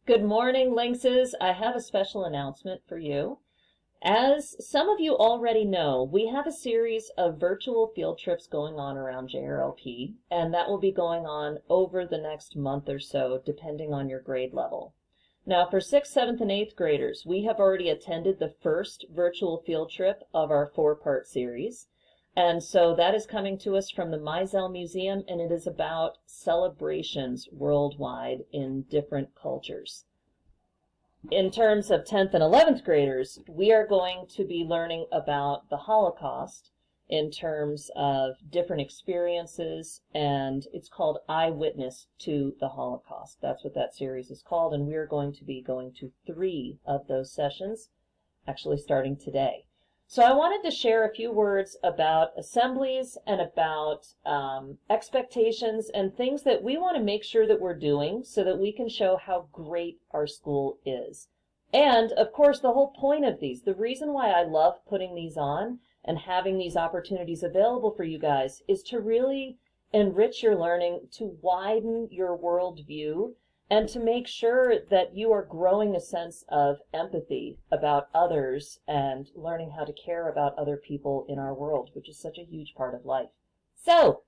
Good morning, Lynxes. I have a special announcement for you. As some of you already know, we have a series of virtual field trips going on around JRLP, and that will be going on over the next month or so, depending on your grade level. Now, for 6th, 7th, and 8th graders, we have already attended the first virtual field trip of our 4-part series. And so that is coming to us from the Mizell Museum, and it is about celebrations worldwide in different cultures. In terms of 10th and 11th graders, we are going to be learning about the Holocaust in terms of different experiences, and it's called Eyewitness to the Holocaust. That's what that series is called, and we are going to be going to 3 of those sessions, actually starting today. So I wanted to share a few words about assemblies and about expectations and things that we want to make sure that we're doing so that we can show how great our school is. And, of course, the whole point of these, the reason why I love putting these on and having these opportunities available for you guys is to really enrich your learning, to widen your worldview, and to make sure that you are growing a sense of empathy about others and learning how to care about other people in our world, which is such a huge part of life. So,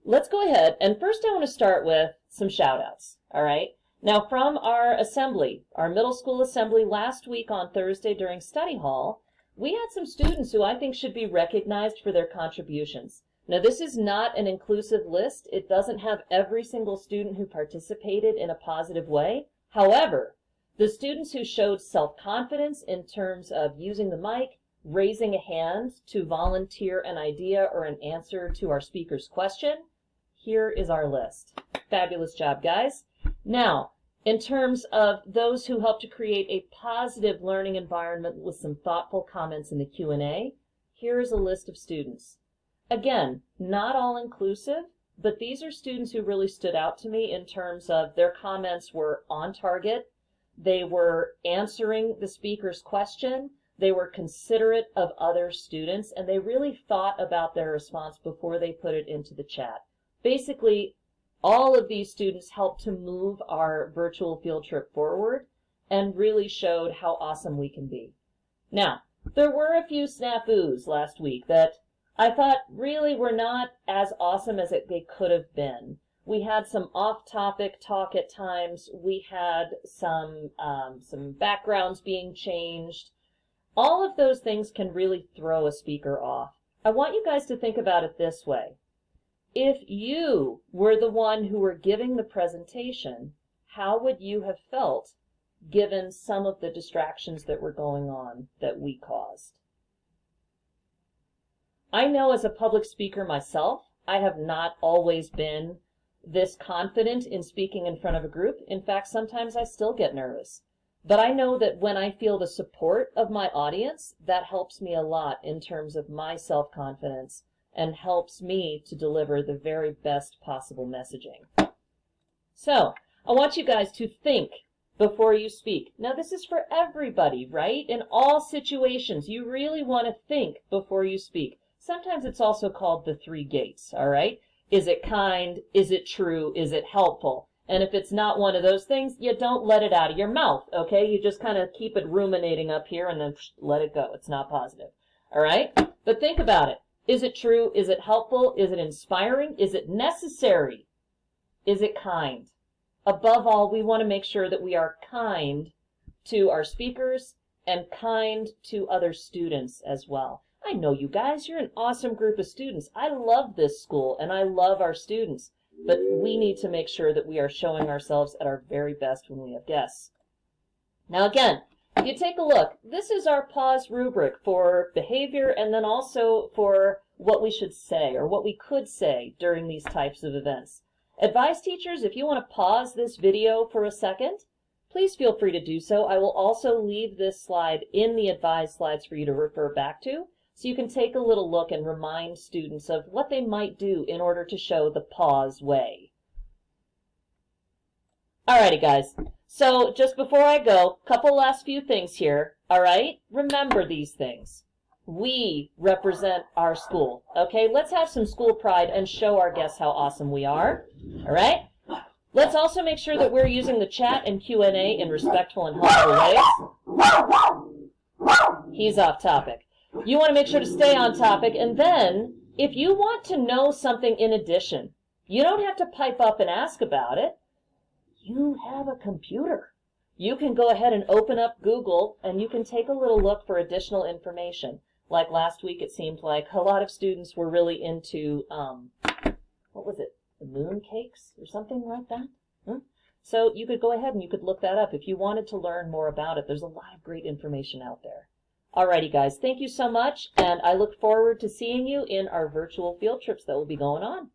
let's go ahead, and first I want to start with some shout-outs, all right? Now, from our assembly, our middle school assembly last week on Thursday during study hall, we had some students who I think should be recognized for their contributions. Now, this is not an inclusive list. It doesn't have every single student who participated in a positive way. However, the students who showed self-confidence in terms of using the mic, raising a hand to volunteer an idea or an answer to our speaker's question, here is our list. Fabulous job, guys. Now, in terms of those who helped to create a positive learning environment with some thoughtful comments in the Q&A, here is a list of students. Again, not all inclusive, but these are students who really stood out to me in terms of their comments were on target, they were answering the speaker's question, they were considerate of other students, and they really thought about their response before they put it into the chat. Basically, all of these students helped to move our virtual field trip forward and really showed how awesome we can be. Now, there were a few snafus last week that I thought really were not as awesome as they could have been. We had some off-topic talk at times. We had some backgrounds being changed. All of those things can really throw a speaker off. I want you guys to think about it this way. If you were the one who were giving the presentation, how would you have felt given some of the distractions that were going on that we caused? I know as a public speaker myself, I have not always been this confident in speaking in front of a group. In fact, sometimes I still get nervous. But I know that when I feel the support of my audience, that helps me a lot in terms of my self-confidence and helps me to deliver the very best possible messaging. So, I want you guys to think before you speak. Now, this is for everybody, right? In all situations, you really want to think before you speak. Sometimes it's also called the 3 gates, all right? Is it kind? Is it true? Is it helpful? And if it's not one of those things, you don't let it out of your mouth, okay? You just kind of keep it ruminating up here and then let it go. It's not positive, all right? But think about it. Is it true? Is it helpful? Is it inspiring? Is it necessary? Is it kind? Above all, we want to make sure that we are kind to our speakers and kind to other students as well. I know you guys, you're an awesome group of students. I love this school and I love our students, but we need to make sure that we are showing ourselves at our very best when we have guests. Now again, if you take a look, this is our pause rubric for behavior and then also for what we should say or what we could say during these types of events. Advice teachers, if you want to pause this video for a second, please feel free to do so. I will also leave this slide in the advised slides for you to refer back to, so you can take a little look and remind students of what they might do in order to show the pause way. Alrighty, guys. So just before I go, couple last few things here, all right? Remember these things. We represent our school, okay? Let's have some school pride and show our guests how awesome we are, all right? Let's also make sure that we're using the chat and Q&A in respectful and helpful ways. He's off topic. You want to make sure to stay on topic, and then if you want to know something in addition, you don't have to pipe up and ask about it. You have a computer. You can go ahead and open up Google and you can take a little look for additional information. Like last week, it seemed like a lot of students were really into, what was it, the moon cakes or something like that? So you could go ahead and you could look that up if you wanted to learn more about it. There's a lot of great information out there. Alrighty, guys, thank you so much, and I look forward to seeing you in our virtual field trips that will be going on.